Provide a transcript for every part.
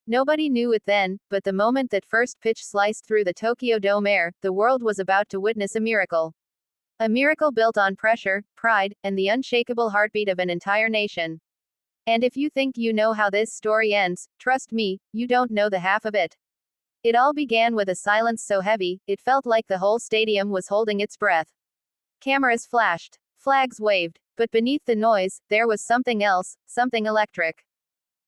Nobody knew it then, but the moment that first pitch sliced through the Tokyo Dome air, the world was about to witness a miracle. A miracle built on pressure, pride, and the unshakable heartbeat of an entire nation. And if you think you know how this story ends, trust me, you don't know the half of it. It all began with a silence so heavy, it felt like the whole stadium was holding its breath. Cameras flashed. Flags waved. But beneath the noise, there was something else, something electric.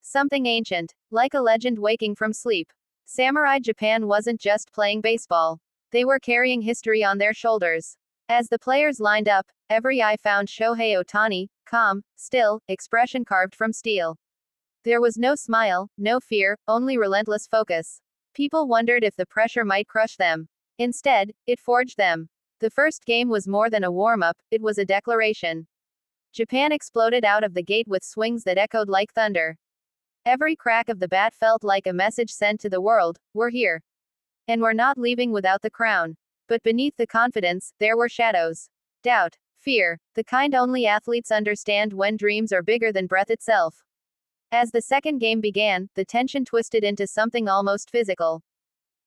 Something ancient, like a legend waking from sleep. Samurai Japan wasn't just playing baseball. They were carrying history on their shoulders. As the players lined up, every eye found Shohei Ohtani, calm, still, expression carved from steel. There was no smile, no fear, only relentless focus. People wondered if the pressure might crush them. Instead, it forged them. The first game was more than a warm-up, it was a declaration. Japan exploded out of the gate with swings that echoed like thunder. Every crack of the bat felt like a message sent to the world, we're here. And we're not leaving without the crown. But beneath the confidence, there were shadows. Doubt, fear, the kind only athletes understand when dreams are bigger than breath itself. As the second game began, the tension twisted into something almost physical.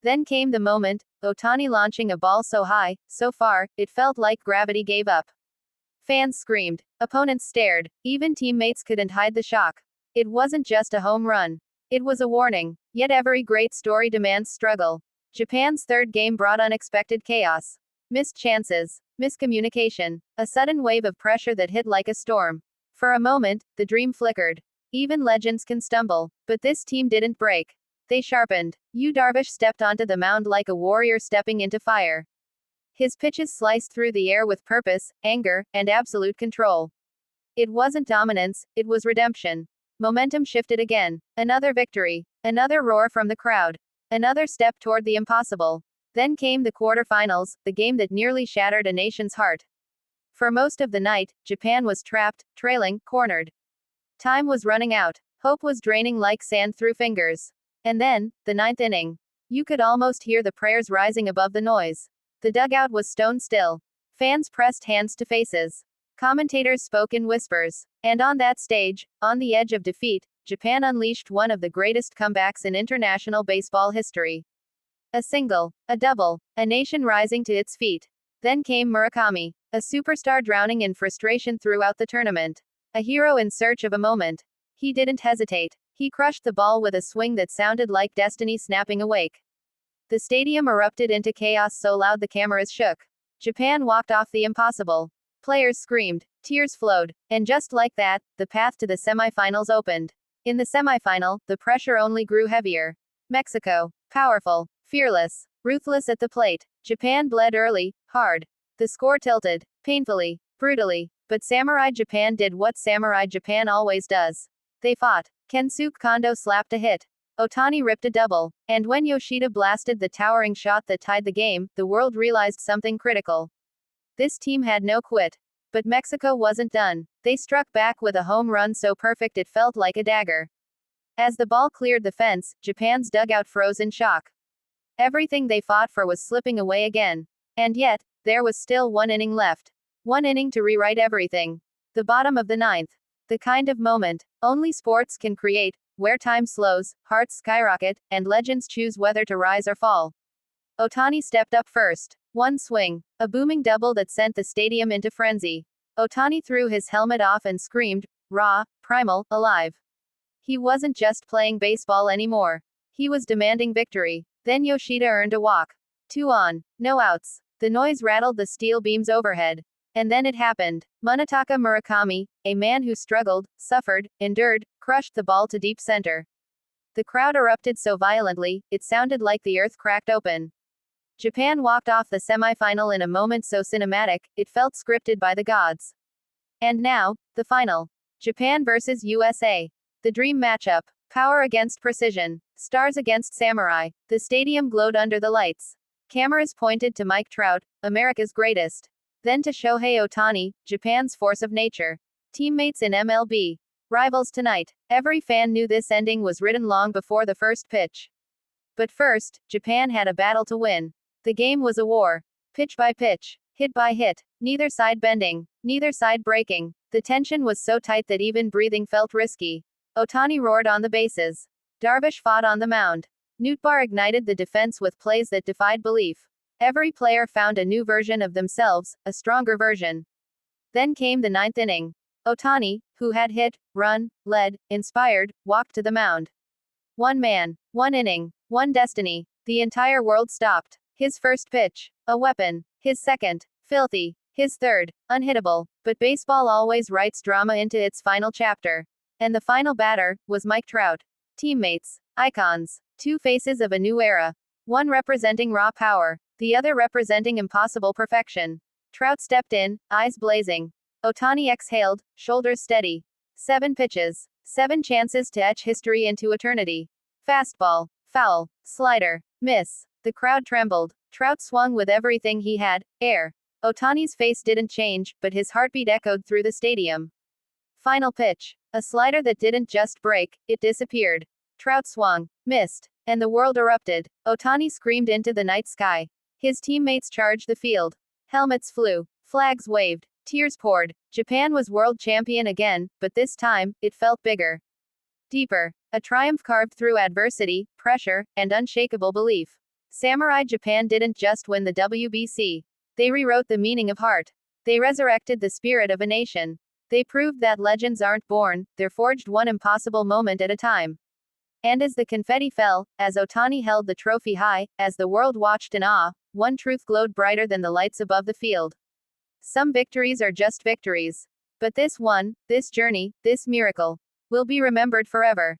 Then came the moment, Ohtani launching a ball so high, so far, it felt like gravity gave up. Fans screamed. Opponents stared. Even teammates couldn't hide the shock. It wasn't just a home run. It was a warning. Yet every great story demands struggle. Japan's third game brought unexpected chaos. Missed chances. Miscommunication. A sudden wave of pressure that hit like a storm. For a moment, the dream flickered. Even legends can stumble. But this team didn't break. They sharpened. Yu Darvish stepped onto the mound like a warrior stepping into fire. His pitches sliced through the air with purpose, anger, and absolute control. It wasn't dominance, it was redemption. Momentum shifted again. Another victory. Another roar from the crowd. Another step toward the impossible. Then came the quarterfinals, the game that nearly shattered a nation's heart. For most of the night, Japan was trapped, trailing, cornered. Time was running out. Hope was draining like sand through fingers. And then, the ninth inning. You could almost hear the prayers rising above the noise. The dugout was stone still. Fans pressed hands to faces. Commentators spoke in whispers. And on that stage, on the edge of defeat, Japan unleashed one of the greatest comebacks in international baseball history. A single, a double, a nation rising to its feet. Then came Murakami, a superstar drowning in frustration throughout the tournament. A hero in search of a moment. He didn't hesitate. He crushed the ball with a swing that sounded like destiny snapping awake. The stadium erupted into chaos so loud the cameras shook. Japan walked off the impossible. Players screamed. Tears flowed. And just like that, the path to the semifinals opened. In the semifinal, the pressure only grew heavier. Mexico. Powerful. Fearless. Ruthless at the plate. Japan bled early, hard. The score tilted. Painfully. Brutally. But Samurai Japan did what Samurai Japan always does. They fought. Kensuke Kondo slapped a hit. Ohtani ripped a double. And when Yoshida blasted the towering shot that tied the game, the world realized something critical. This team had no quit. But Mexico wasn't done. They struck back with a home run so perfect it felt like a dagger. As the ball cleared the fence, Japan's dugout froze in shock. Everything they fought for was slipping away again. And yet, there was still one inning left. One inning to rewrite everything. The bottom of the ninth. The kind of moment only sports can create, where time slows, hearts skyrocket, and legends choose whether to rise or fall. Ohtani stepped up first. One swing. A booming double that sent the stadium into frenzy. Ohtani threw his helmet off and screamed, raw, primal, alive. He wasn't just playing baseball anymore. He was demanding victory. Then Yoshida earned a walk. 2 on. No outs. The noise rattled the steel beams overhead. And then it happened. Munetaka Murakami, a man who struggled, suffered, endured, crushed the ball to deep center. The crowd erupted so violently, it sounded like the earth cracked open. Japan walked off the semifinal in a moment so cinematic, it felt scripted by the gods. And now, the final. Japan versus USA. The dream matchup. Power against precision. Stars against samurai. The stadium glowed under the lights. Cameras pointed to Mike Trout, America's greatest. Then to Shohei Ohtani, Japan's force of nature. Teammates in MLB. Rivals tonight. Every fan knew this ending was written long before the first pitch. But first, Japan had a battle to win. The game was a war. Pitch by pitch. Hit by hit. Neither side bending. Neither side breaking. The tension was so tight that even breathing felt risky. Ohtani roared on the bases. Darvish fought on the mound. Nootbaar ignited the defense with plays that defied belief. Every player found a new version of themselves, a stronger version. Then came the ninth inning. Ohtani, who had hit, run, led, inspired, walked to the mound. One man, one inning, one destiny. The entire world stopped. His first pitch, a weapon. His second, filthy. His third, unhittable. But baseball always writes drama into its final chapter. And the final batter was Mike Trout. Teammates, icons, two faces of a new era. One representing raw power, the other representing impossible perfection. Trout stepped in, eyes blazing. Ohtani exhaled, shoulders steady. 7 pitches, 7 chances to etch history into eternity. Fastball, foul, slider, miss. The crowd trembled. Trout swung with everything he had, air. Ohtani's face didn't change, but his heartbeat echoed through the stadium. Final pitch. A slider that didn't just break, it disappeared. Trout swung, missed, and the world erupted. Ohtani screamed into the night sky. His teammates charged the field. Helmets flew. Flags waved. Tears poured. Japan was world champion again, but this time, it felt bigger. Deeper. A triumph carved through adversity, pressure, and unshakable belief. Samurai Japan didn't just win the WBC. They rewrote the meaning of heart. They resurrected the spirit of a nation. They proved that legends aren't born, they're forged one impossible moment at a time. And as the confetti fell, as Ohtani held the trophy high, as the world watched in awe, one truth glowed brighter than the lights above the field. Some victories are just victories. But this one, this journey, this miracle, will be remembered forever.